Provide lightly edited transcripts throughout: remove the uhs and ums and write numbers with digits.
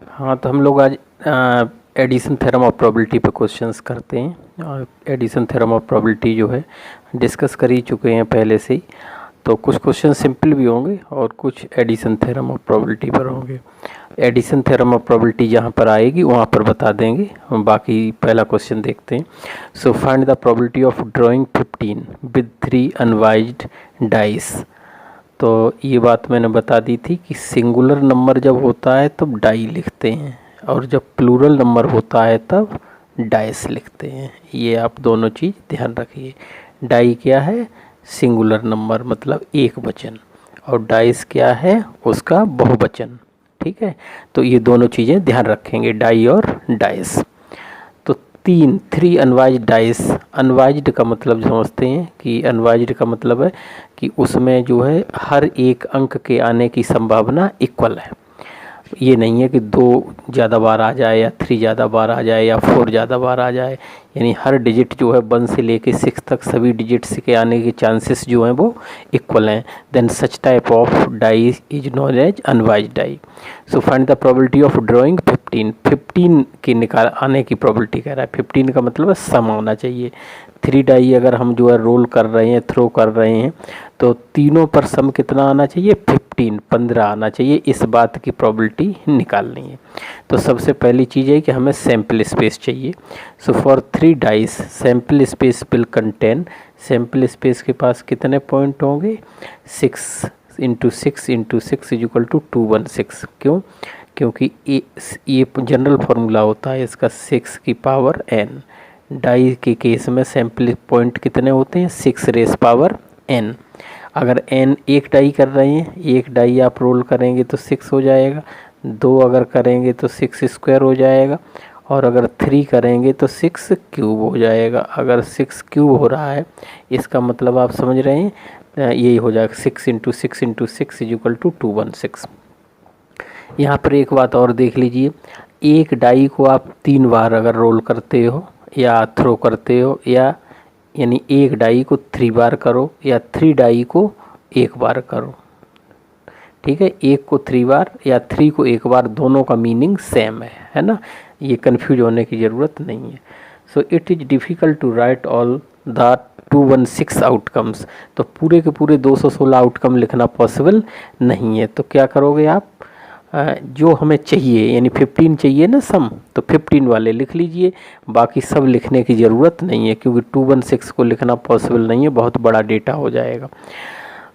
हाँ, तो हम लोग आज एडिशन थ्योरम ऑफ प्रोबेबिलिटी पे क्वेश्चंस करते हैं। और एडिशन थ्योरम ऑफ प्रोबेबिलिटी जो है डिस्कस कर ही चुके हैं पहले से ही। तो कुछ क्वेश्चन सिंपल भी होंगे और कुछ एडिशन थ्योरम ऑफ प्रोबेबिलिटी पर होंगे। एडिशन थ्योरम ऑफ प्रोबेबिलिटी जहाँ पर आएगी वहाँ पर बता देंगे। हम बाकी पहला क्वेश्चन देखते हैं। So find the probability of drawing 15 with 3 unbiased dice. तो ये बात मैंने बता दी थी कि सिंगुलर नंबर जब होता है तब डाई लिखते हैं और जब प्लूरल नंबर होता है तब डाइस लिखते हैं। ये आप दोनों चीज़ ध्यान रखिए। डाई क्या है? सिंगुलर नंबर मतलब एक वचन, और डाइस क्या है? उसका बहुवचन। ठीक है, तो ये दोनों चीज़ें ध्यान रखेंगे, डाई और डाइस। तो 3 अनवाइज्ड डाइस। अनवाइज्ड का मतलब समझते हैं कि अनवाइज्ड का मतलब है कि उसमें जो है हर एक अंक के आने की संभावना इक्वल है। ये नहीं है कि 2 ज़्यादा बार आ जाए या 3 ज़्यादा बार आ जाए या 4 ज़्यादा बार आ जाए। यानी हर डिजिट जो है 1 से लेके 6 तक सभी डिजिट्स के आने के चांसेस जो हैं वो इक्वल हैं। Then such type of die is known as unbiased die. So find the probability of drawing 15 के निकाल आने की प्रोबेबिलिटी कह रहा है। 15 का मतलब है सम होना चाहिए। 3 डाई अगर हम जो है रोल कर रहे हैं, थ्रो कर रहे हैं, तो तीनों पर सम कितना आना चाहिए? 15 आना चाहिए। इस बात की प्रोबेबिलिटी निकालनी है। तो सबसे पहली चीज़ है कि हमें सैम्पल स्पेस चाहिए। So for 3 dice sample space will contain, sample space के पास कितने पॉइंट होंगे? 6 into 6 into 6 is equal to 216। क्यों? क्योंकि ये जनरल फार्मूला होता है इसका 6 की पावर n। डाई के केस में सैम्पल पॉइंट कितने होते हैं? 6 रेस पावर n। अगर n एक डाई कर रहे हैं, एक डाई आप रोल करेंगे तो 6 हो जाएगा, 2 अगर करेंगे तो 6 स्क्वायर हो जाएगा, और अगर 3 करेंगे तो 6 क्यूब हो जाएगा। अगर 6 क्यूब हो रहा है इसका मतलब आप समझ रहे हैं यही हो जाएगा 6 into 6 into 6 is equal to 216। यहाँ पर एक बात और देख लीजिए, एक डाई को आप 3 बार अगर रोल करते हो या थ्रो करते हो, या यानी एक डाई को 3 बार करो या 3 डाई को 1 बार करो। ठीक है, 1 को 3 बार या 3 को 1 बार, दोनों का मीनिंग सेम है ना। ये कंफ्यूज होने की ज़रूरत नहीं है। So it is difficult to write all the 216 outcomes. तो पूरे के पूरे 216 आउटकम लिखना पॉसिबल नहीं है। तो क्या करोगे आप? जो हमें चाहिए यानी 15 चाहिए ना सम, तो 15 वाले लिख लीजिए। बाकी सब लिखने की ज़रूरत नहीं है क्योंकि 216 को लिखना पॉसिबल नहीं है, बहुत बड़ा डेटा हो जाएगा।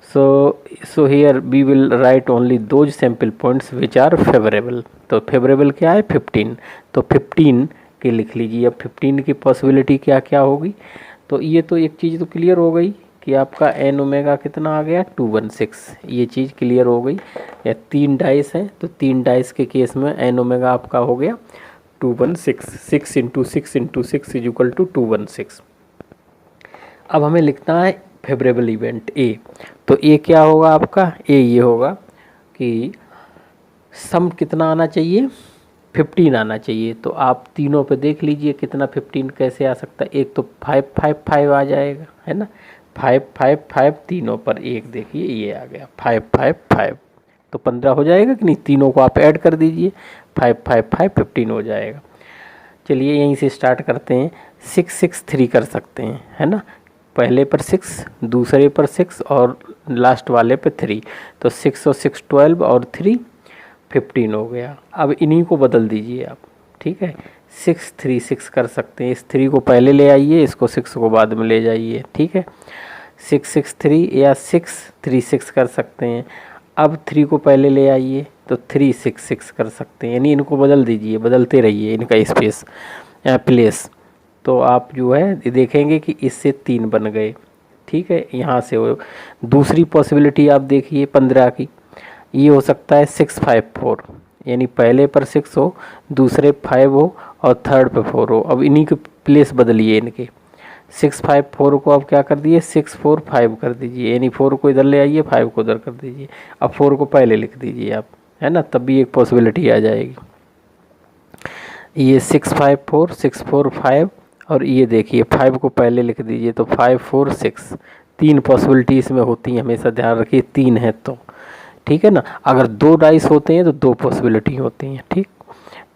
So here we will write only those sample points which are favourable. तो फेवरेबल क्या है? 15। तो 15 के लिख लीजिए। अब 15 की पॉसिबिलिटी क्या क्या होगी? तो ये तो एक चीज़ तो क्लियर हो गई कि आपका एन ओमेगा कितना आ गया? 216। ये चीज़ क्लियर हो गई। या 3 डाइस हैं तो 3 डाइस के केस में एन ओमेगा आपका हो गया 216। 6 into 6 into 6 is equal to 216। अब हमें लिखना है फेवरेबल इवेंट ए। तो ए क्या होगा आपका? ए ये होगा कि सम कितना आना चाहिए? 15 आना चाहिए। तो आप तीनों पे देख लीजिए कितना 15 कैसे आ सकता है। एक तो 5 5 5 आ जाएगा, है ना। 5 5 5 तीनों पर एक देखिए ये आ गया 5 5 5। तो 15 हो जाएगा कि नहीं? तीनों को आप ऐड कर दीजिए, 5 5 5 15 हो जाएगा। चलिए यहीं से स्टार्ट करते हैं। 6 6 3 कर सकते हैं, है ना। पहले पर 6, दूसरे पर 6 और लास्ट वाले पे 3। तो 6 और 6 12 और 3 15 हो गया। अब इन्हीं को बदल दीजिए आप। ठीक है, 6 3 6 कर सकते हैं। इस 3 को पहले ले आइए, इसको 6 को बाद में ले जाइए। ठीक है, 6 6 3 या 6 3 6 कर सकते हैं। अब 3 को पहले ले आइए तो 3 6 6 कर सकते हैं। यानी इनको बदल दीजिए, बदलते रहिए इनका स्पेस प्लेस। तो आप जो है देखेंगे कि इससे 3 बन गए। ठीक है, यहाँ से वो दूसरी पॉसिबिलिटी आप देखिए 15 की। ये हो सकता है 6 5 4, यानी पहले पर 6 हो, दूसरे 5 हो और थर्ड पे 4 हो। अब इन्हीं के प्लेस बदलिए इनके। 6 5 4 को आप क्या कर दिए? 6 4 5 कर दीजिए। यानी 4 को इधर ले आइए, 5 को उधर कर दीजिए। अब 4 को पहले लिख दीजिए आप, है ना, तब भी एक पॉसिबिलिटी आ जाएगी। ये 6 5 4 6 4 5, और ये देखिए 5 को पहले लिख दीजिए तो 5 4 6। 3 पॉसिबिलिटी इसमें होती हैं, हमेशा ध्यान रखिए 3 है तो। ठीक है ना। अगर 2 डाइस होते हैं तो 2 पॉसिबिलिटी होती हैं। ठीक,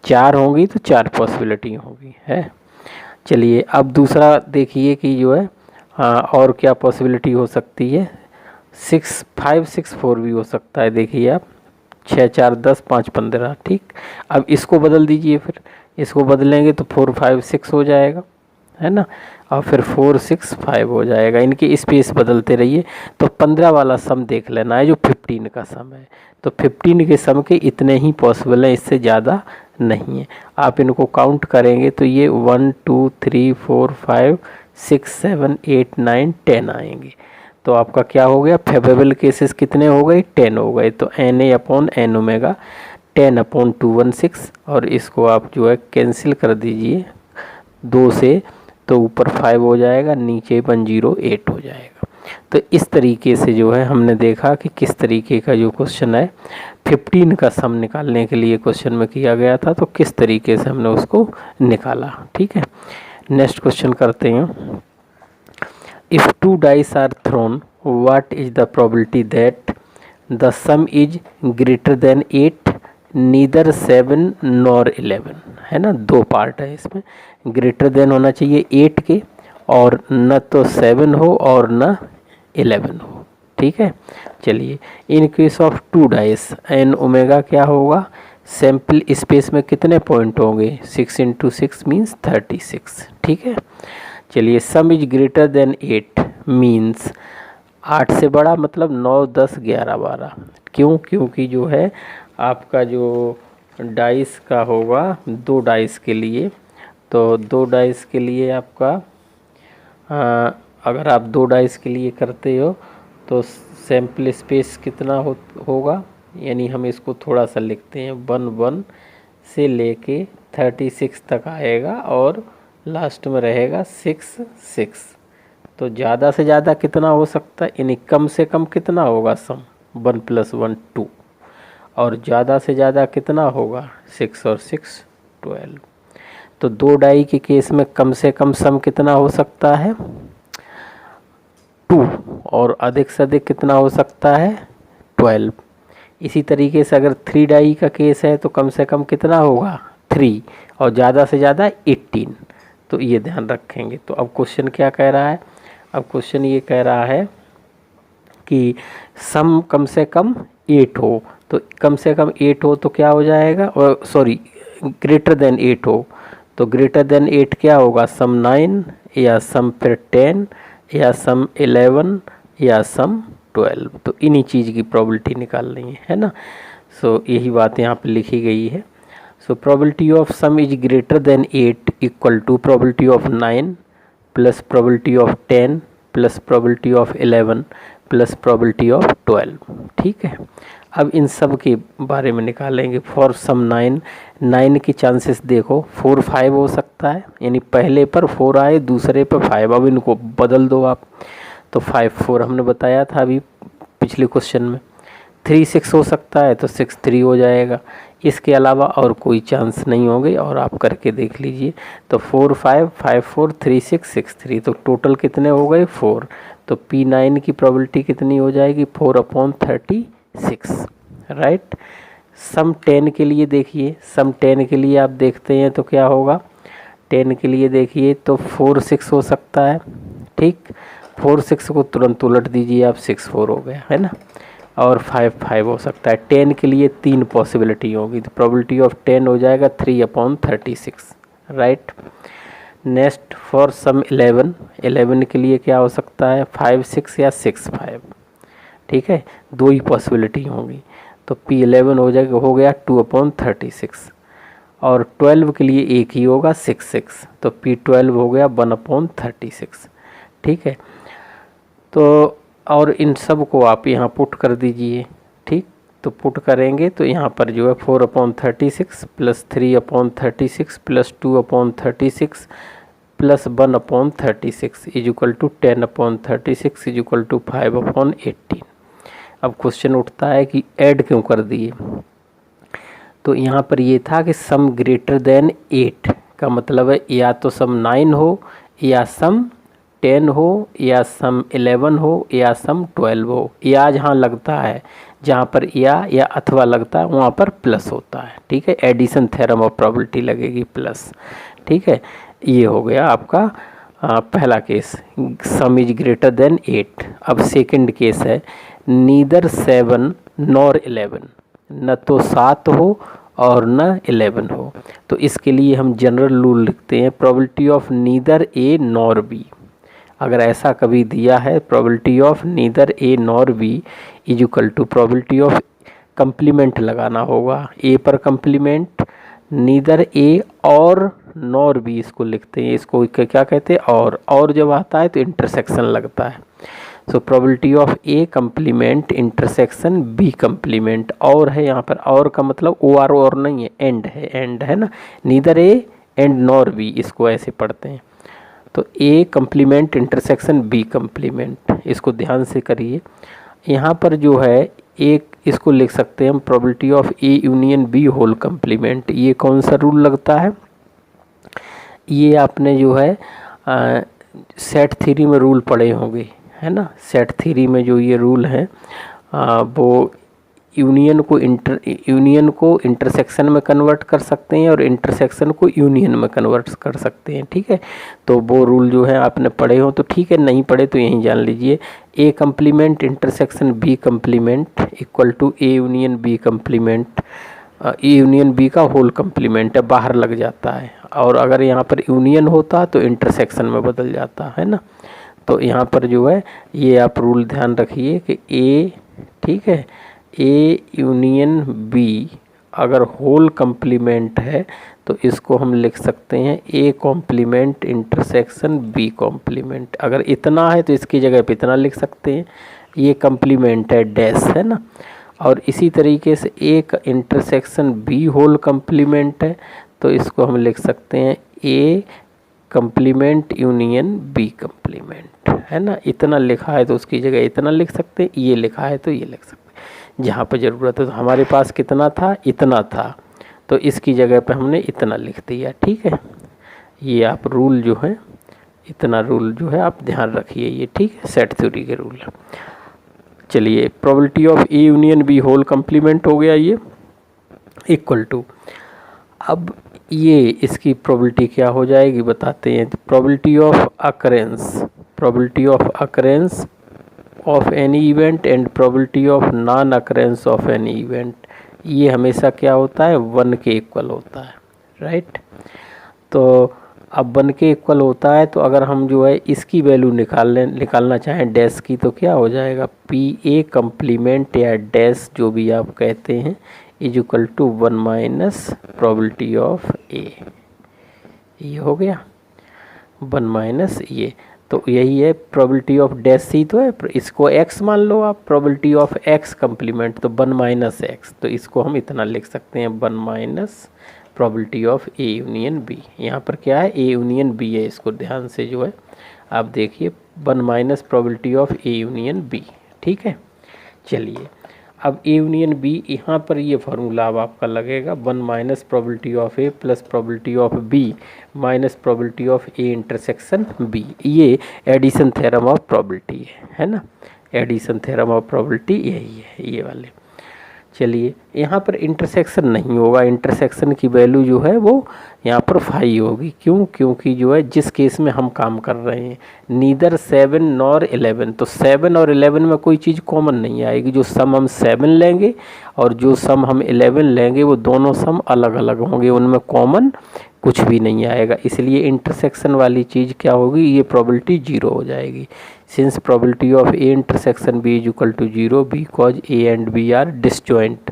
4 होंगी तो 4 पॉसिबिलिटी होगी है। चलिए अब दूसरा देखिए कि जो है हाँ और क्या पॉसिबिलिटी हो सकती है। 6 5 6 4 भी हो सकता है। देखिए आप 6 4 10 5 15 ठीक। अब इसको बदल दीजिए, फिर इसको बदलेंगे तो 4 5 6 हो जाएगा है ना, और फिर 4 6 5 हो जाएगा। इनके स्पेस बदलते रहिए। तो 15 वाला सम देख लेना है जो 15 का सम है। तो 15 के सम के इतने ही पॉसिबल हैं, इससे ज़्यादा नहीं है। आप इनको काउंट करेंगे तो ये 1 2 3 4 5 6 7 8 9 10 आएंगे। तो आपका क्या हो गया, फेवरेबल केसेस कितने हो गए, 10 हो गए। तो Na upon n omega 10 upon 216, और इसको आप जो है कैंसिल कर दीजिए 2 से, तो ऊपर 5 हो जाएगा, नीचे 108 हो जाएगा। तो इस तरीके से जो है हमने देखा कि किस तरीके का जो क्वेश्चन है 15 का सम निकालने के लिए क्वेश्चन में किया गया था, तो किस तरीके से हमने उसको निकाला। ठीक है, नेक्स्ट क्वेश्चन करते हैं। If 2 dice are thrown, what is the probability that the sum is greater than 8, neither 7 nor 11? है ना, दो पार्ट है इसमें। ग्रेटर देन होना चाहिए 8 के, और न तो 7 हो और न 11 हो। ठीक है, चलिए in case of 2 dice n omega क्या होगा, सैम्पल स्पेस में कितने पॉइंट होंगे, 6 × 6 मीन्स 36। ठीक है, चलिए सम इज ग्रेटर देन 8 मीन्स 8 से बड़ा मतलब 9 10 11 12। क्यों, क्योंकि जो है आपका जो डाइस का होगा 2 डाइस के लिए, तो 2 डाइस के लिए आपका अगर आप 2 डाइस के लिए करते हो तो सैम्पल स्पेस कितना होगा, यानी हम इसको थोड़ा सा लिखते हैं 1 1 से लेके 36 तक आएगा, और लास्ट में रहेगा 6 6। तो ज़्यादा से ज़्यादा कितना हो सकता है, यानी कम से कम कितना होगा सम 1 + 1 2, और ज़्यादा से ज़्यादा कितना होगा 6 और 6 12। तो 2 डाई के केस में कम से कम सम कितना हो सकता है 2, और अधिक से अधिक कितना हो सकता है 12। इसी तरीके से अगर 3 डाई का केस है तो कम से कम कितना होगा 3, और ज़्यादा से ज़्यादा 18। तो ये ध्यान रखेंगे। तो अब क्वेश्चन क्या कह रहा है, अब क्वेश्चन ये कह रहा है कि सम कम से कम 8 हो, तो कम से कम 8 हो तो क्या हो जाएगा, और सॉरी ग्रेटर देन 8 हो, तो ग्रेटर देन 8 क्या होगा, सम 9 या सम फिर 10 या सम 11 या सम 12। तो इन्हीं चीज़ की प्रोबेबिलिटी निकालनी है ना। सो यही बात यहाँ पे लिखी गई है। So probability of sum is greater than 8 equal to probability of 9 plus probability of 10 plus probability of 11 plus probability of 12। ठीक है, अब इन सब के बारे में निकालेंगे। फॉर सम 9 के चांसेस देखो 4 5 हो सकता है, यानी पहले पर 4 आए दूसरे पर 5। अब इनको बदल दो आप, तो 5 4 हमने बताया था अभी पिछले क्वेश्चन में। 3 6 हो सकता है तो 6 3 हो जाएगा। इसके अलावा और कोई चांस नहीं होंगे, और आप करके देख लीजिए। तो 4 5 5 4 3 6 6 3, तो टोटल कितने हो गए 4। तो P9 की प्रोबेबिलिटी कितनी हो जाएगी 4/36। राइट। सम 10 के लिए देखिए, सम 10 के लिए आप देखते हैं तो क्या होगा, 10 के लिए देखिए तो 4 6 हो सकता है। ठीक, 4 6 को तुरंत उलट दीजिए आप, 6 4 हो गया है ना, और 5 5 हो सकता है। 10 के लिए 3 पॉसिबिलिटी होगी, तो प्रोबेबिलिटी ऑफ 10 हो जाएगा 3/36। राइट। नेक्स्ट फॉर सम 11 के लिए क्या हो सकता है 5 6 या 6 5। ठीक है, 2 ही पॉसिबिलिटी होंगी, तो P11 हो जाएगा, हो गया 2/36। और 12 के लिए एक ही होगा 6 6, तो P12 हो गया 1/36। ठीक है, तो और इन सब को आप यहाँ पुट कर दीजिए। ठीक, तो पुट करेंगे तो यहाँ पर जो है 4/36 plus 3/36 plus 2/36 plus 1/36 is equal to 10/36 is equal to 5/18। अब क्वेश्चन उठता है कि ऐड क्यों कर दिए, तो यहाँ पर ये था कि सम ग्रेटर देन 8 का मतलब है या तो सम 9 हो या सम 10 हो या सम 11 हो या सम 12 हो, या जहाँ लगता है, जहाँ पर या अथवा लगता है वहाँ पर प्लस होता है। ठीक है, एडिशन थ्योरम ऑफ प्रोबेबिलिटी लगेगी प्लस। ठीक है, ये हो गया आपका पहला case, some is greater than 8। अब सेकंड केस है, नीदर 7 नॉर 11, न तो 7 हो और न 11 हो। तो इसके लिए हम जनरल रूल लिखते हैं, probability of neither A nor B. अगर ऐसा कभी दिया है, probability of neither A nor B is equal to probability of complement लगाना होगा, ए पर कंप्लीमेंट, नीदर ए और नॉर बी इसको लिखते हैं, इसको क्या कहते हैं, और जब आता है तो इंटरसेक्शन लगता है। So probability of A complement intersection B complement, और है यहाँ पर, और का मतलब ओ आर और नहीं है, एंड है ना, neither A and nor be, इसको ऐसे पढ़ते हैं। तो ए कंप्लीमेंट इंटरसेक्शन बी कंप्लीमेंट, इसको ध्यान से करिए। यहाँ पर जो है एक, इसको लिख सकते हैं हम probability of A union B whole complement. ये कौन सा रूल लगता है, ये आपने जो है सेट थ्योरी में रूल पढ़े होंगे, है ना। सेट थ्योरी में जो ये रूल है वो यूनियन को इंटरसेक्शन में कन्वर्ट कर सकते हैं और इंटरसेक्शन को यूनियन में कन्वर्ट कर सकते हैं। ठीक है, तो वो रूल जो है आपने पढ़े हो तो ठीक है, नहीं पढ़े तो यहीं जान लीजिए। A complement intersection B complement equal to A union B complement, A union B का होल कंप्लीमेंट है, बाहर लग जाता है, और अगर यहाँ पर यूनियन होता तो इंटरसेक्शन में बदल जाता है ना। तो यहाँ पर जो है ये आप रूल ध्यान रखिए कि ए, ठीक है, ए यूनियन बी अगर होल कंप्लीमेंट है तो इसको हम लिख सकते हैं A complement intersection B complement. अगर इतना है तो इसकी जगह पे इतना लिख सकते हैं, ये कंप्लीमेंट है डैश, है ना। और इसी तरीके से एक इंटरसेक्शन बी होल कंप्लीमेंट है तो इसको हम लिख सकते हैं ए कंप्लीमेंट यूनियन बी कंप्लीमेंट, है ना। इतना लिखा है तो उसकी जगह इतना लिख सकते हैं, ये लिखा है तो ये लिख सकते हैं जहाँ पर ज़रूरत है। तो हमारे पास कितना था, इतना था, तो इसकी जगह पे हमने इतना लिख दिया। ठीक है, ये आप रूल जो है, इतना रूल जो है आप ध्यान रखिए ये, ठीक है, सेट थ्योरी के रूल। चलिए, probability of A union B whole complement हो गया ये, इक्वल टू, अब ये इसकी प्रोबेबिलिटी क्या हो जाएगी बताते हैं। Probability of occurrence of any event and probability of non occurrence of any event, ये हमेशा क्या होता है, 1 के इक्वल होता है, राइट। तो अब 1 के इक्वल होता है तो अगर हम जो है इसकी वैल्यू निकालना चाहें डैश की, तो क्या हो जाएगा, पी ए कंप्लीमेंट या डैश जो भी आप कहते हैं is equal to 1 minus probability of A, ये हो गया 1 माइनस ये। तो यही है प्रोबेबिलिटी ऑफ डैश सी, तो है, इसको x मान लो आप, प्रोबेबिलिटी ऑफ x कंप्लीमेंट तो 1 माइनस एक्स, तो इसको हम इतना लिख सकते हैं 1 minus probability of A union B. यहाँ पर क्या है, ए यूनियन बी है, इसको ध्यान से जो है आप देखिए, 1 minus probability of A union B. ठीक है, चलिए अब ए यूनियन बी, यहाँ पर ये फार्मूला अब आपका लगेगा 1 minus probability of A plus probability of B minus probability of A intersection B. ये एडिशन थ्योरम ऑफ प्रोबेबिलिटी है ना, एडिशन थ्योरम ऑफ प्रोबेबिलिटी यही है, ये वाले। चलिए, यहाँ पर इंटरसेक्शन नहीं होगा, इंटरसेक्शन की वैल्यू जो है वो यहाँ पर 5 होगी। क्यों, क्योंकि जो है जिस केस में हम काम कर रहे हैं, नीदर 7 नॉर 11, तो 7 और 11 में कोई चीज़ कॉमन नहीं आएगी। जो सम हम 7 लेंगे और जो सम हम 11 लेंगे वो दोनों सम अलग अलग होंगे, उनमें कॉमन कुछ भी नहीं आएगा। इसलिए इंटरसेक्शन वाली चीज़ क्या होगी, ये प्रोबेबिलिटी 0 हो जाएगी। Since probability of A intersection B is equal to 0 because A and B are disjoint,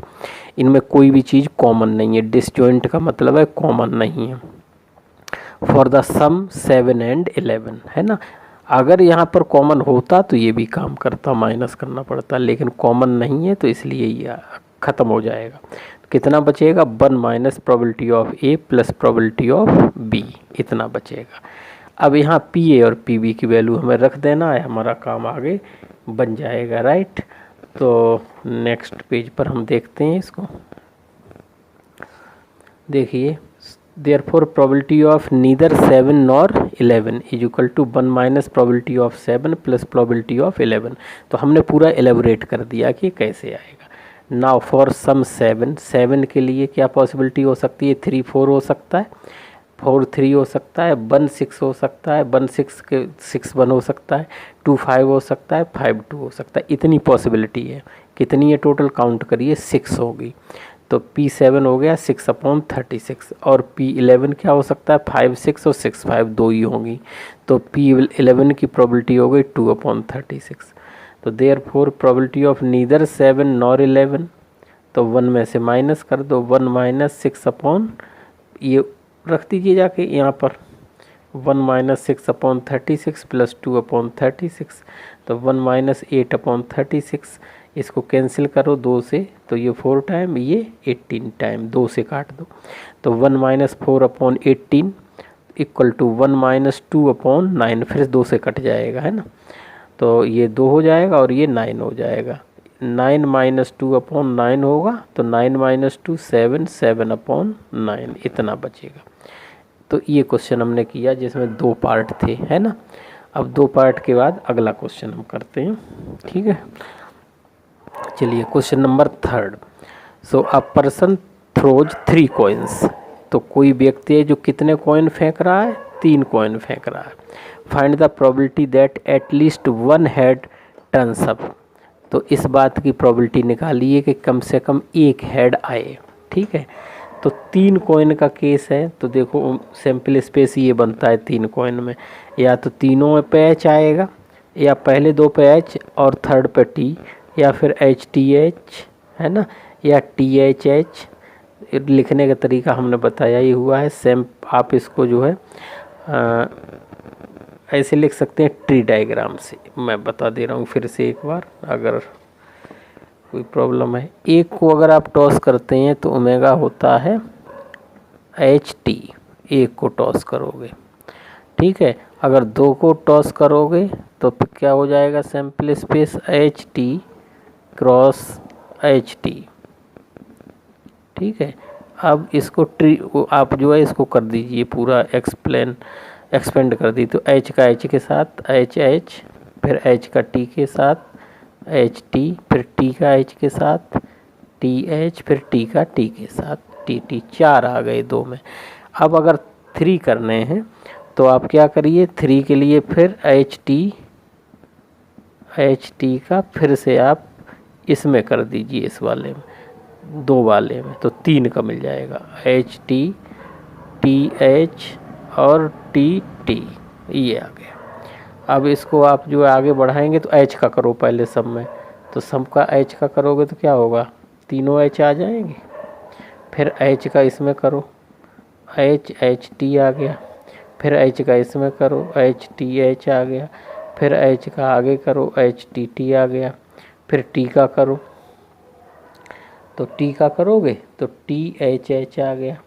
इनमें कोई भी चीज़ कॉमन नहीं है। डिसजॉइंट का मतलब है कॉमन नहीं है। फॉर द सम 7 एंड 11, है ना। अगर यहाँ पर कॉमन होता तो ये भी काम करता, माइनस करना पड़ता, लेकिन कॉमन नहीं है तो इसलिए ये ख़त्म हो जाएगा। कितना बचेगा, 1 minus probability of A plus probability of B, इतना बचेगा। अब यहाँ पी ए और पी बी की वैल्यू हमें रख देना है, हमारा काम आगे बन जाएगा, राइट। तो नेक्स्ट पेज पर हम देखते हैं इसको। देखिए therefore probability of neither 7 nor 11 is equal to 1 minus probability of 7 plus probability of 11। तो हमने पूरा एलेबोरेट कर दिया कि कैसे आएगा। नाउ फॉर सम 7 के लिए क्या पॉसिबिलिटी हो सकती है? 3 4 हो सकता है, 4 3 हो सकता है, 1 6 हो सकता है, 1 6 के 6 1 हो सकता है, 2 5 हो सकता है, 5 2 हो सकता है। इतनी पॉसिबिलिटी है। कितनी है टोटल? काउंट करिए, 6 होगी। तो P7 हो गया 6/36 और P11 क्या हो सकता है? 5 6 और 6 5 दो ही होंगी। तो P11 की प्रोबेबिलिटी हो गई 2/36। तो therefore probability of neither 7 nor 11, तो 1 में से माइनस कर दो, 1 माइनस 6 अपॉन, ये रख दीजिए जाके यहाँ पर, 1 माइनस 6/36 प्लस 2/36, तो 1 माइनस 8/36। इसको कैंसिल करो 2 से, तो ये 4 टाइम, ये 18 टाइम, 2 से काट दो। तो 1 माइनस 4/18 इक्वल टू 1 माइनस 2/9, फिर 2 से कट जाएगा, है ना। तो ये 2 हो जाएगा और ये 9 हो जाएगा। 9 माइनस 2/9 होगा, तो 9 माइनस 2 7 7/9 इतना बचेगा। तो ये क्वेश्चन हमने किया जिसमें 2 पार्ट थे, है ना। अब 2 पार्ट के बाद अगला क्वेश्चन हम करते हैं, ठीक है। चलिए question number 3। So a person throws 3 coins. तो कोई व्यक्ति है जो कितने कॉइन फेंक रहा है? 3 कॉइन फेंक रहा है। Find the probability that at least 1 head turns up. तो इस बात की प्रोबेबिलिटी निकालिए कि कम से कम एक हेड आए, ठीक है। तो 3 कॉइन का केस है, तो देखो सैम्पल स्पेस ये बनता है 3 कॉइन में, या तो तीनों में पे एच आएगा, या पहले 2 पे एच और थर्ड पे टी, या फिर HTH, है ना, या THH। लिखने का तरीका हमने बताया ही हुआ है, सेम आप इसको जो है ऐसे लिख सकते हैं ट्री डायग्राम से। मैं बता दे रहा हूँ फिर से एक बार, अगर कोई प्रॉब्लम है। एक को अगर आप टॉस करते हैं तो ओमेगा होता है HT, एक को टॉस करोगे, ठीक है। अगर 2 को टॉस करोगे तो फिर क्या हो जाएगा? Sample space HT cross HT, ठीक है। अब इसको ट्री आप जो है इसको कर दीजिए पूरा एक्सपेंड कर दी, तो H का H के साथ HH, फिर H का T के साथ HT, फिर T का H के साथ TH, फिर T का T के साथ TT। 4 आ गए 2 में। अब अगर 3 करने हैं तो आप क्या करिए, 3 के लिए फिर HT का फिर से आप इसमें कर दीजिए, इस वाले में, 2 वाले में, तो 3 का मिल जाएगा। HT, TH और TT, ये आ गया। अब इसको आप जो आगे बढ़ाएंगे तो H का करो पहले सब में, तो सब का H का करोगे तो क्या होगा? तीनों H आ जाएंगे। फिर H का इसमें करो, HT आ गया। फिर H का इसमें करो, HTH आ गया। फिर H का आगे करो, HTT आ गया। फिर T का करो, तो T का करोगे तो THH आ गया।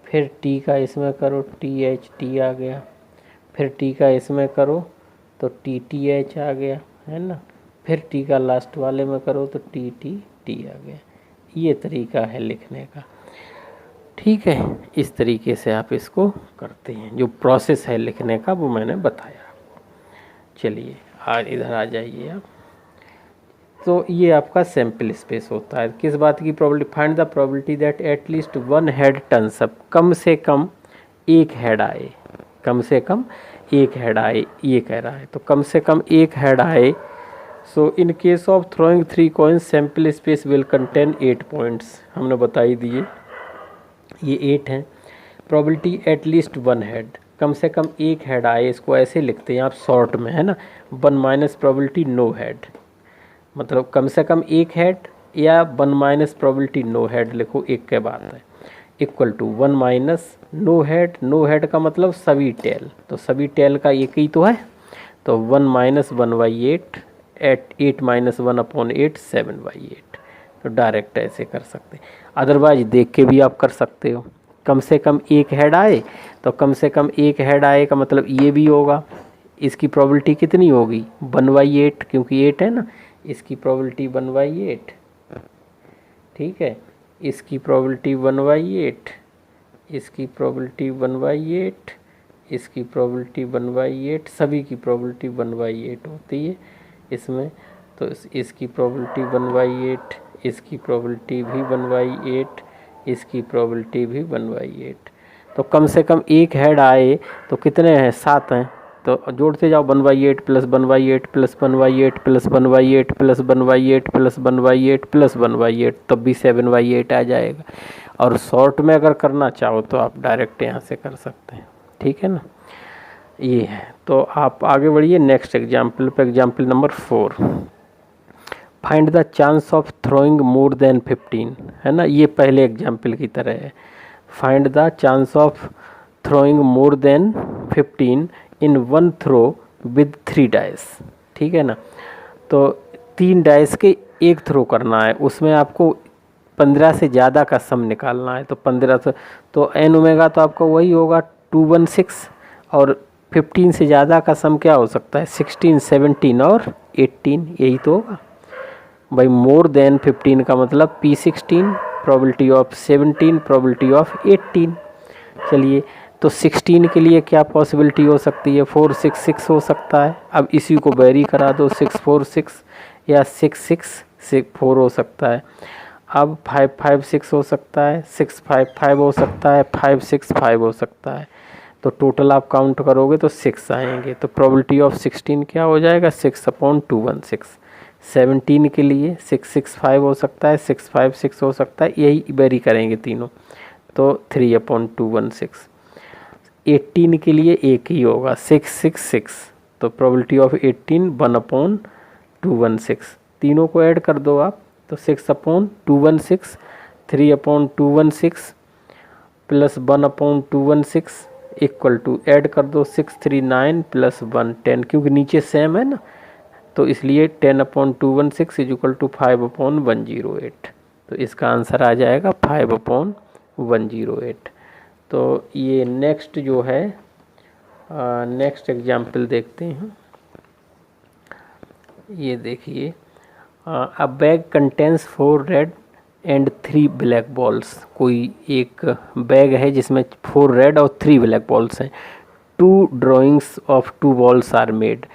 फिर T का इसमें करो, THT आ गया। फिर T का इसमें करो तो TTH आ गया, है ना। फिर T का लास्ट वाले में करो तो TTT आ गया। ये तरीका है लिखने का, ठीक है। इस तरीके से आप इसको करते हैं, जो प्रोसेस है लिखने का वो मैंने बताया। चलिए आज इधर आ जाइए आप। तो ये आपका सैम्पल स्पेस होता है। किस बात की probability? Find the probability that at least 1 head turns up. कम से कम एक हेड आए, कम से कम एक हेड आए, ये कह रहा है। तो कम से कम एक हेड आए। So in case of throwing 3 coins sample space will contain 8 points. हमने बताई दिए, ये 8 हैं। प्रोबेबिलिटी एटलीस्ट 1 हेड, कम से कम एक हेड आए, इसको ऐसे लिखते हैं आप शॉर्ट में, है ना। 1 माइनस प्रोबेबिलिटी नो हेड, मतलब कम से कम एक हेड, या 1 माइनस प्रोबेबिलिटी नो हेड लिखो, एक के बाद है, equal to 1 minus no head. No head का मतलब सभी टेल, तो सभी टेल का एक ही तो है, तो 1 माइनस 1/8, 8 माइनस 1/8 7/8। तो डायरेक्ट ऐसे कर सकते, अदरवाइज देख के भी आप कर सकते हो। कम से कम एक हेड आए, तो कम से कम एक हेड आए का मतलब ये भी होगा, इसकी प्रोबेबिलिटी कितनी होगी? 1/8, क्योंकि 8 है ना, इसकी प्रोबेबिलिटी 1/8, ठीक है। इसकी प्रोबेबिलिटी 1/8, इसकी प्रोबेबिलिटी 1/8, इसकी प्रोबेबिलिटी 1/8, सभी की प्रोबेबिलिटी 1/8 होती है इसमें। तो इसकी प्रोबेबिलिटी 1/8, इसकी प्रोबेबिलिटी भी 1/8, इसकी प्रोबेबिलिटी भी 1/8। तो कम से कम एक हेड आए तो कितने हैं? 7 हैं। तो जोड़ते जाओ 1/8 plus 1/8 plus 1/8 plus 1/8 plus 1/8 plus 1/8 plus 1/8, तब भी 7/8 आ जाएगा। और शॉर्ट में अगर करना चाहो तो आप डायरेक्ट यहाँ से कर सकते हैं, ठीक है ना। ये है, तो आप आगे बढ़िए नेक्स्ट एग्जाम्पल पे। Example number 4, find the chance of throwing more than 15, है ना। ये पहले एग्जाम्पल की तरह है। Find the chance of throwing more than 15 in one throw with 3 dice, ठीक है ना। तो 3 डाइस के एक थ्रो करना है, उसमें आपको 15 से ज़्यादा का सम निकालना है। तो 15 से तो एन ओमेगा तो आपका वही होगा 216, और 15 से ज़्यादा का सम क्या हो सकता है? 16, 17 और 18, यही तो होगा भाई। मोर देन 15 का मतलब P16, probability of 17, probability of 18। चलिए, तो 16 के लिए क्या पॉसिबिलिटी हो सकती है? 466 हो सकता है। अब इसी को वेरी करा दो, 646 या 6664 हो सकता है। अब 556 हो सकता है, 655 हो सकता है, 565 हो सकता है। तो टोटल आप काउंट करोगे तो 6 आएंगे। तो प्रोबेबिलिटी ऑफ 16 क्या हो जाएगा? 6/216। 17 के लिए 665 हो सकता है, 656 हो सकता है, यही वेरी करेंगे तीनों, तो 3/216। 18 के लिए एक ही होगा, 666। तो प्रोबेबिलिटी ऑफ 18 1/216। तीनों को ऐड कर दो आप, तो 6/216, 3/216 प्लस 1/216 इक्वल टू, ऐड कर दो 639 प्लस 110, क्योंकि नीचे सेम है ना, तो इसलिए 10/216 इज इक्वल टू 5/108। तो इसका आंसर आ जाएगा 5/108। तो ये नेक्स्ट जो है, नेक्स्ट एग्जाम्पल देखते हैं। ये देखिए, अ bag contains 4 red and 3 black balls. कोई एक बैग है जिसमें 4 रेड और 3 ब्लैक बॉल्स हैं। 2 drawings of 2 balls are made.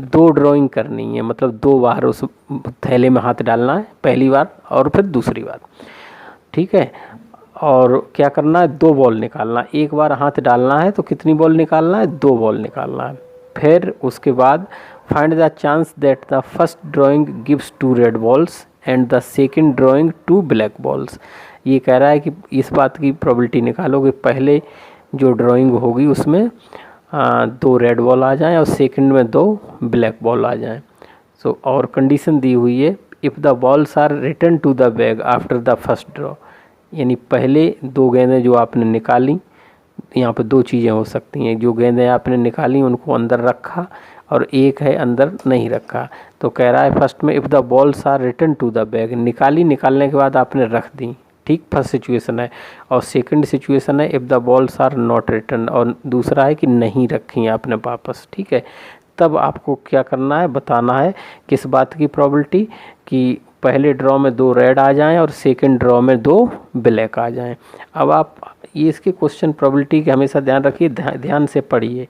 2 drawing करनी है, मतलब 2 बार उस थैले में हाथ डालना है, पहली बार और फिर दूसरी बार, ठीक है। और क्या करना है? 2 बॉल निकालना है। एक बार हाथ डालना है तो कितनी बॉल निकालना है? 2 बॉल निकालना है। फिर उसके बाद find the chance that the first drawing gives 2 red balls and the second drawing 2 black balls. ये कह रहा है कि इस बात की प्रोबेबिलिटी निकालो कि पहले जो ड्राइंग होगी उसमें 2 रेड बॉल आ जाएं और सेकंड में 2 ब्लैक बॉल आ जाएं। सो और कंडीशन दी हुई है, if the balls are return to the bag after the first draw. यानी पहले 2 गेंदें जो आपने निकाली, यहाँ पे 2 चीज़ें हो सकती हैं। जो गेंदें आपने निकाली उनको अंदर रखा, और एक है अंदर नहीं रखा। तो कह रहा है फर्स्ट में if the balls are return to the bag, निकाली, निकालने के बाद आपने रख दी, ठीक, फर्स्ट सिचुएशन है। और सेकंड सिचुएशन है if the balls are not return, और दूसरा है कि नहीं रखी आपने वापस, ठीक है। तब आपको क्या करना है? बताना है किस बात की प्रोबेबिलिटी, कि पहले ड्रॉ में 2 रेड आ जाएं और सेकंड ड्रॉ में 2 ब्लैक आ जाएं। अब आप ये इसके क्वेश्चन प्रोबेबिलिटी के हमेशा ध्यान रखिए, ध्यान से पढ़िए।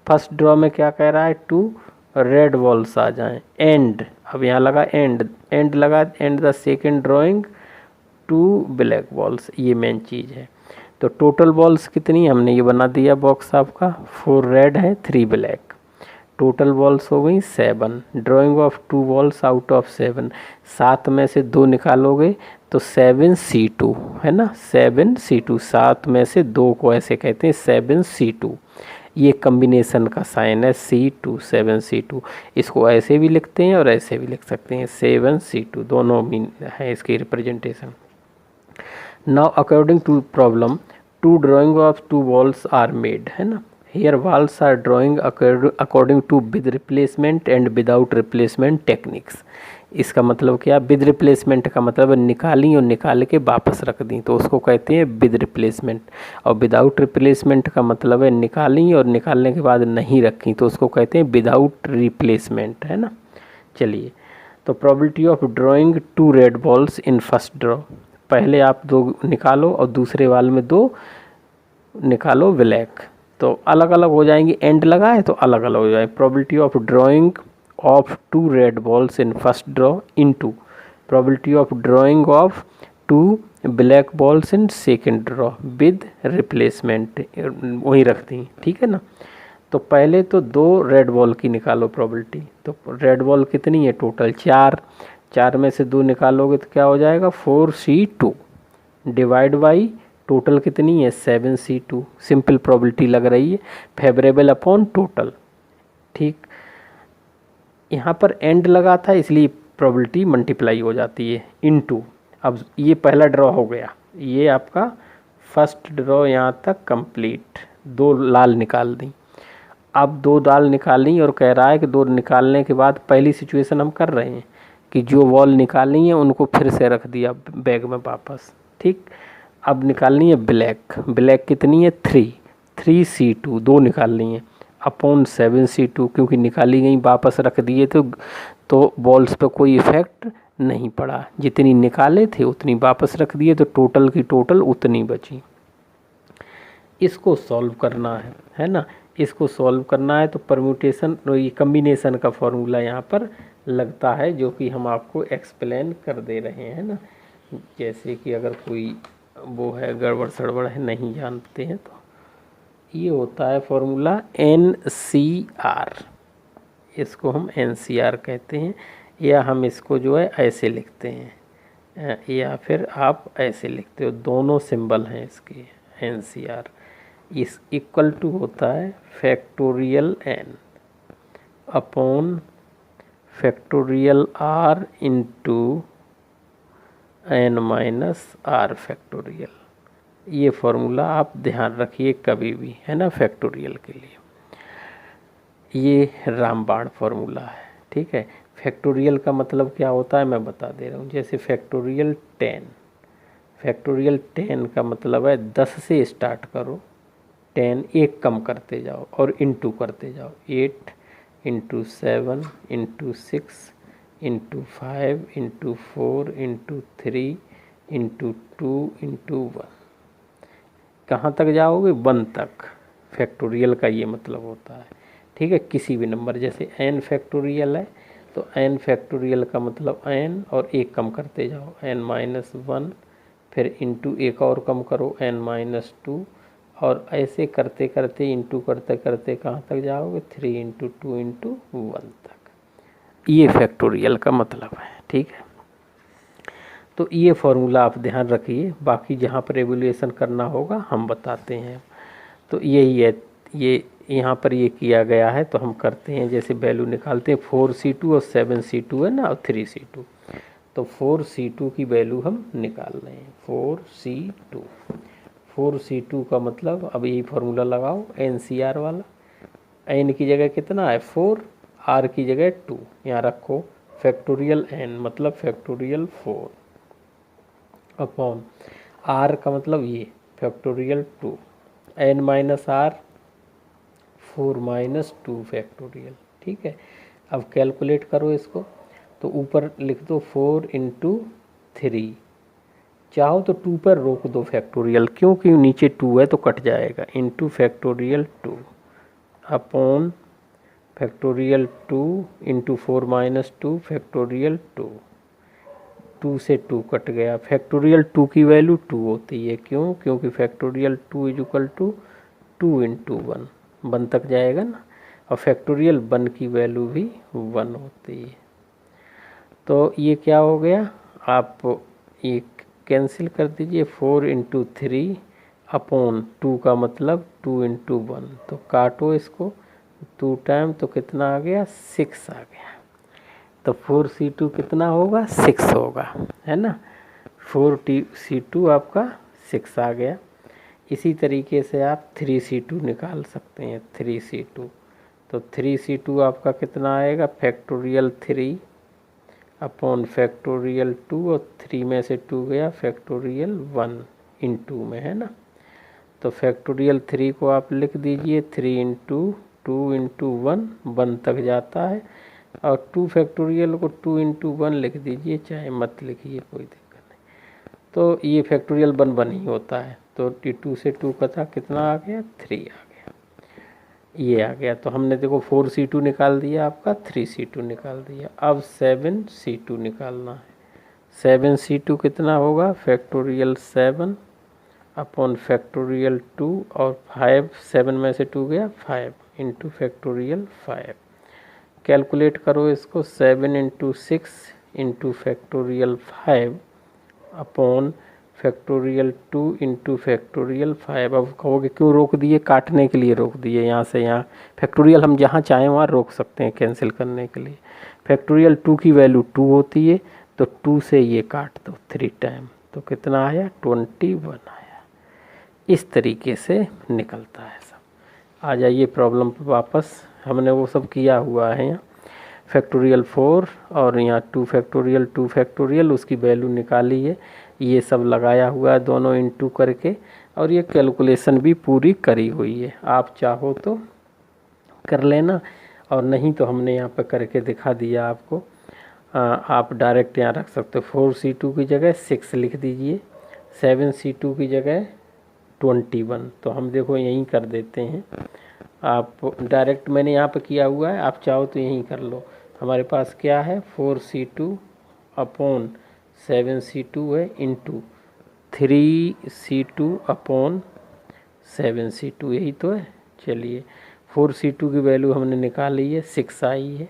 फर्स्ट ड्रॉ में क्या कह रहा है? 2 रेड बॉल्स आ जाएं एंड, अब यहाँ लगा एंड लगा, and the second drawing 2 black balls, ये मेन चीज़ है। तो टोटल बॉल्स कितनी, हमने ये बना दिया बॉक्स आपका, 4 रेड है, 3 ब्लैक। टोटल बॉल्स हो गई 7। Drawing of 2 balls out of 7, 7 में से 2 निकालोगे तो 7C2 है ना, 7C2, 7 में से 2 को ऐसे कहते हैं 7C2। ये कम्बिनेशन का साइन है C2, 7C2। इसको ऐसे भी लिखते हैं और ऐसे भी लिख सकते हैं, 7C2, दोनों मीन है इसकी representation. Now according to problem 2 drawing of 2 balls are made, है ना। Here balls are drawing according to with replacement and without replacement techniques। इसका मतलब क्या? विद रिप्लेसमेंट का मतलब निकाली और निकाल के वापस रख दी, तो उसको कहते हैं विद रिप्लेसमेंट। और विदाउट रिप्लेसमेंट का मतलब है निकाली और निकालने के बाद नहीं रखी, तो उसको कहते हैं विदाउट रिप्लेसमेंट, है ना। चलिए, तो probability of drawing 2 red balls in first draw, पहले आप 2 निकालो और दूसरे वाल में 2 निकालो ब्लैक, तो अलग अलग हो जाएंगी, एंड लगा है तो अलग अलग हो जाएंगे। Probability of drawing of 2 red balls in first draw into probability of drawing of 2 black balls in second draw with replacement, वही रख दी, ठीक है ना। तो पहले तो 2 रेड बॉल की निकालो प्रोबेबिलिटी, तो रेड बॉल कितनी है टोटल 4, 4 में से 2 निकालोगे तो क्या हो जाएगा 4C2 डिवाइड बाई टोटल कितनी है 7C2, सिंपल प्रोबेबिलिटी लग रही है, फेवरेबल अपॉन टोटल, ठीक। यहाँ पर एंड लगा था इसलिए प्रोबेबिलिटी मल्टीप्लाई हो जाती है इनटू। अब ये पहला ड्रॉ हो गया, ये आपका फर्स्ट ड्रॉ यहाँ तक कंप्लीट, 2 लाल निकाल दी। अब 2 लाल निकाली और कह रहा है कि 2 निकालने के बाद पहली सिचुएशन हम कर रहे हैं कि जो बॉल निकालनी है उनको फिर से रख दिया बैग में वापस, ठीक। अब निकालनी है ब्लैक, ब्लैक कितनी है 3C2 2 निकालनी है अपॉन 7C2, क्योंकि निकाली गई वापस रख दिए तो बॉल्स पे कोई इफ़ेक्ट नहीं पड़ा, जितनी निकाले थे उतनी वापस रख दिए, तो टोटल की टोटल उतनी बची। इसको सॉल्व करना है ना, इसको सॉल्व करना है तो परम्यूटेशन ये कम्बिनेशन का फॉर्मूला यहाँ पर लगता है, जो कि हम आपको एक्सप्लेन कर दे रहे हैं ना। जैसे कि अगर कोई वो है गड़बड़ सड़बड़ है नहीं जानते हैं तो ये होता है फॉर्मूला NCR, इसको हम NCR कहते हैं, या हम इसको जो है ऐसे लिखते हैं, या फिर आप ऐसे लिखते हो, दोनों सिंबल हैं इसके NCR। इस इक्वल टू होता है factorial n upon factorial r into n minus r factorial. ये फॉर्मूला आप ध्यान रखिए कभी भी, है ना, फैक्टोरियल के लिए। ये रामबाण फॉर्मूला है, ठीक है। फैक्टोरियल का मतलब क्या होता है मैं बता दे रहा हूँ। जैसे फैक्टोरियल 10 का मतलब है 10 से स्टार्ट करो, 10 एक कम करते जाओ और इंटू करते जाओ, 8 into 7 into 6 into 5 into 4 into 3 into 2 into 1, कहाँ तक जाओगे 1 तक। फैक्टोरियल का ये मतलब होता है, ठीक है। किसी भी नंबर, जैसे n फैक्टोरियल है तो n फैक्टोरियल का मतलब n और एक कम करते जाओ, n-1, फिर इंटू एक और कम करो n-2, और ऐसे करते करते इंटू करते करते कहाँ तक जाओगे 3 इंटू 2 इंटू 1 तक। ये फैक्टोरियल का मतलब है, ठीक है। तो ये फॉर्मूला आप ध्यान रखिए, बाकी जहाँ पर एवल्यूएशन करना होगा हम बताते हैं। तो यही है, ये यहाँ पर ये किया गया है, तो हम करते हैं जैसे वैल्यू निकालते हैं 4C2 और 7C2 है ना, और 3C2। तो 4C2 की वैल्यू हम निकाल रहे हैं, 4C2 का मतलब अब यही फार्मूला लगाओ NCR वाला, n की जगह कितना है 4, r की जगह 2, यहाँ रखो फैक्टोरियल n मतलब फैक्टोरियल 4 अपॉन r का मतलब ये factorial 2, n minus r 4 minus 2 factorial, ठीक है। अब कैलकुलेट करो इसको, तो ऊपर लिख दो 4 इंटू 3, चाहो तो 2 पर रोक दो फैक्टोरियल, क्योंकि नीचे 2 है तो कट जाएगा, into factorial 2 upon factorial 2 into 4 minus 2 factorial 2 से 2 कट गया। फैक्टोरियल 2 की वैल्यू 2 होती है, क्यों, क्योंकि factorial 2 is equal to 2 into 1 तक जाएगा ना, और फैक्टोरियल 1 की वैल्यू भी 1 होती है। तो ये क्या हो गया, आप ये कैंसिल कर दीजिए, 4 इंटू 3 अपॉन 2 का मतलब 2 इंटू 1, तो काटो इसको 2 टाइम, तो कितना आ गया 6 आ गया। तो 4C2 कितना होगा 6 होगा, है ना, 4C2 आपका 6 आ गया। इसी तरीके से आप 3C2 निकाल सकते हैं, 3C2, तो 3C2 आपका कितना आएगा फैक्टोरियल 3 अपॉन फैक्टोरियल 2, और 3 में से 2 गया फैक्टोरियल 1 इन 2 में, है ना। तो फैक्टोरियल 3 को आप लिख दीजिए 3 इंटू 2 इंटू 1 तक जाता है, और 2 फैक्टोरियल को 2 इंटू 1 लिख दीजिए, चाहे मत लिखिए कोई दिक्कत नहीं। तो ये फैक्टोरियल 1 ही होता है, तो T2 से 2 कटा, कितना आ गया 3 आ गया, ये आ गया। तो हमने देखो 4C2 निकाल दिया, आपका 3C2 निकाल दिया। अब 7C2 निकालना है। 7C2 कितना होगा, फैक्टोरियल 7 अपॉन फैक्टोरियल 2 और 5, 7 में से 2 गया 5 इंटू फैक्टोरियल 5। कैलकुलेट करो इसको, 7 into 6 into factorial 5 upon factorial 2 into factorial 5। अब कहोगे क्यों रोक दिए, काटने के लिए रोक दिए, यहाँ से यहाँ फैक्टोरियल हम जहाँ चाहें वहाँ रोक सकते हैं कैंसिल करने के लिए। फैक्टोरियल 2 की वैल्यू 2 होती है, तो 2 से ये काट दो 3 टाइम, तो कितना आया 21 आया। इस तरीके से निकलता है सब। आ जाइए प्रॉब्लम पर वापस, हमने वो सब किया हुआ है यहाँ। फैक्टोरियल 4 और यहाँ 2 फैक्टोरियल उसकी वैल्यू निकाली है, ये सब लगाया हुआ है दोनों इंटू करके, और ये कैलकुलेशन भी पूरी करी हुई है। आप चाहो तो कर लेना, और नहीं तो हमने यहाँ पर करके दिखा दिया आपको। आप डायरेक्ट यहाँ रख सकते हो, 4C2 की जगह 6 लिख दीजिए, 7C2 की जगह 21। तो हम देखो यहीं कर देते हैं, आप डायरेक्ट मैंने यहाँ पर किया हुआ है, आप चाहो तो यहीं कर लो। हमारे पास क्या है, 4C2 अपॉन 7C2 है इंटू 3C2 अपॉन 7C2, यही तो है। चलिए 4C2 की वैल्यू हमने निकाली है, 6 आई है,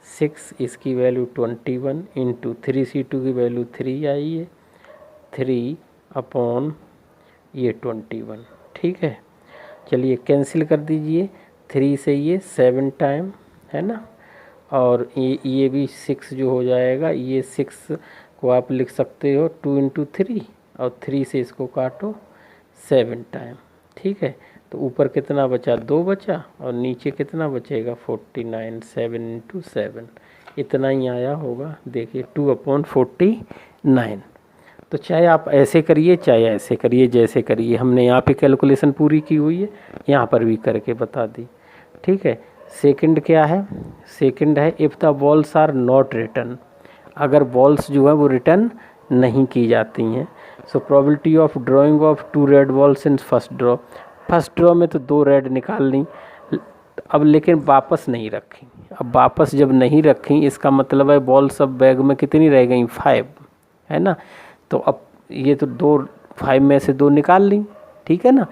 6 इसकी वैल्यू 21 इंटू 3C2 की वैल्यू 3 आई है, 3 अपॉन ये 21। ठीक है, चलिए कैंसिल कर दीजिए, 3 से ये 7 टाइम है ना, और ये भी 6 जो हो जाएगा, ये 6 को आप लिख सकते हो 2 इंटू 3, और 3 से इसको काटो 7 टाइम। ठीक है, तो ऊपर कितना बचा, 2 बचा, और नीचे कितना बचेगा 49, 7 इंटू 7, इतना ही आया होगा। देखिए 2/49। तो चाहे आप ऐसे करिए चाहे ऐसे करिए, जैसे करिए, हमने यहाँ पे कैलकुलेशन पूरी की हुई है, यहाँ पर भी करके बता दी। ठीक है, सेकंड क्या है, सेकंड है if the balls are not return, अगर बॉल्स जो है वो रिटर्न नहीं की जाती हैं। So probability of drawing of 2 red balls in first draw, first draw में तो 2 रेड निकाल ली, अब लेकिन वापस नहीं रखी। अब वापस जब नहीं रखी, इसका मतलब है बॉल सब बैग में कितनी रह गई, 5 है ना। तो अब ये तो 5 में से 2 निकाल ली, ठीक है ना।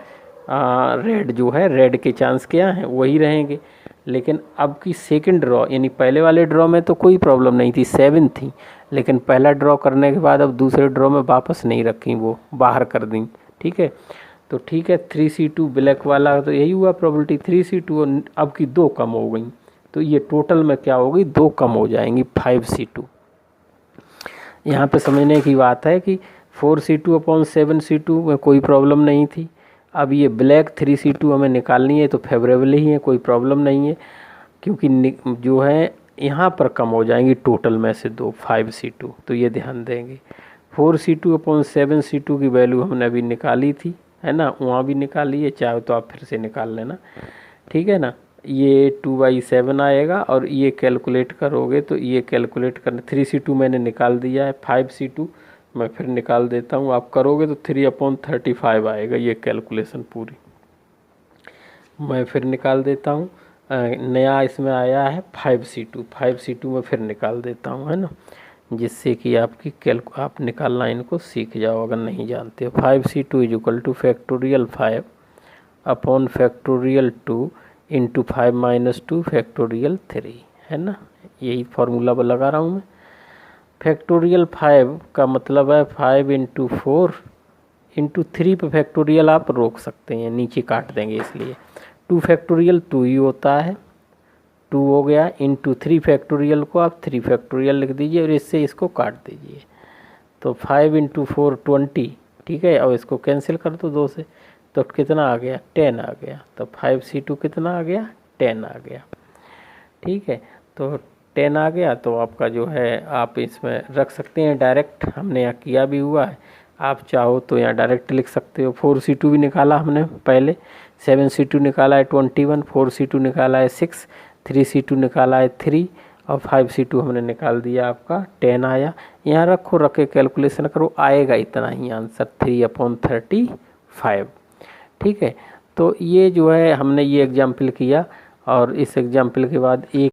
रेड जो है, रेड के चांस क्या हैं, वही रहेंगे। लेकिन अब की सेकंड ड्रॉ, यानी पहले वाले ड्रॉ में तो कोई प्रॉब्लम नहीं थी, 7 थी, लेकिन पहला ड्रॉ करने के बाद अब दूसरे ड्रॉ में वापस नहीं रखी, वो बाहर कर दी। ठीक है, तो ठीक है 3C2 ब्लैक वाला, तो यही हुआ प्रॉबिलिटी 3C2, अब की 2 कम हो गई, तो ये टोटल में क्या होगी, 2 कम हो जाएंगी 5C2। यहाँ पे समझने की बात है कि 4C2 अपॉन 7C2 में कोई प्रॉब्लम नहीं थी। अब ये ब्लैक 3C2 हमें निकालनी है, तो फेवरेबल ही है, कोई प्रॉब्लम नहीं है, क्योंकि जो है यहाँ पर कम हो जाएंगी टोटल में से 2, 5C2, तो ये ध्यान देंगे। 4C2 अपॉन 7C2 की वैल्यू हमने अभी निकाली थी, है ना, वहाँ भी निकाली है, चाहे तो आप फिर से निकाल लेना। ठीक है ना, ये 2/7 आएगा, और ये कैलकुलेट करोगे तो ये कैलकुलेट करना, 3C2 मैंने निकाल दिया है, 5C2 मैं फिर निकाल देता हूँ, आप करोगे तो 3/35 आएगा, ये कैलकुलेशन पूरी मैं फिर निकाल देता हूँ। नया इसमें आया है 5C2 में फिर निकाल देता हूँ, है ना, जिससे कि आपकी आप निकालना इनको सीख जाओ अगर नहीं जानते हो। 5C2 is equal two factorial 5 upon factorial 2 into 5 minus 2 factorial 3, है ना, यही फार्मूला लगा रहा हूँ मैं। फैक्टोरियल 5 का मतलब है 5 इंटू 4 इंटू 3 पे फैक्टोरियल आप रोक सकते हैं, नीचे काट देंगे, इसलिए 2 फैक्टोरियल 2 ही होता है, 2 हो गया, इंटू 3 फैक्टोरियल को आप 3 फैक्टोरियल लिख दीजिए, और इससे इसको काट दीजिए, तो 5 इंटू 4 20, ठीक है, और इसको कैंसिल कर दो 2 से, तो कितना आ गया, 10 आ गया, तो 5C2 कितना आ गया, 10 आ गया। ठीक है, तो 10 आ गया, तो आपका जो है आप इसमें रख सकते हैं डायरेक्ट, हमने यहाँ किया भी हुआ है, आप चाहो तो यहाँ डायरेक्ट लिख सकते हो। 4C2 भी निकाला हमने पहले, 7C2 निकाला है 21, 4C2 निकाला है 6, 3C2 निकाला है 3, और 5C2 हमने निकाल दिया, आपका 10 आया। यहाँ रखो, रख के कैलकुलेशन करो, आएगा इतना ही आंसर, 3/35 5। ठीक है, तो ये जो है हमने ये एग्जाम्पल किया और इस एग्जाम्पल के बाद एक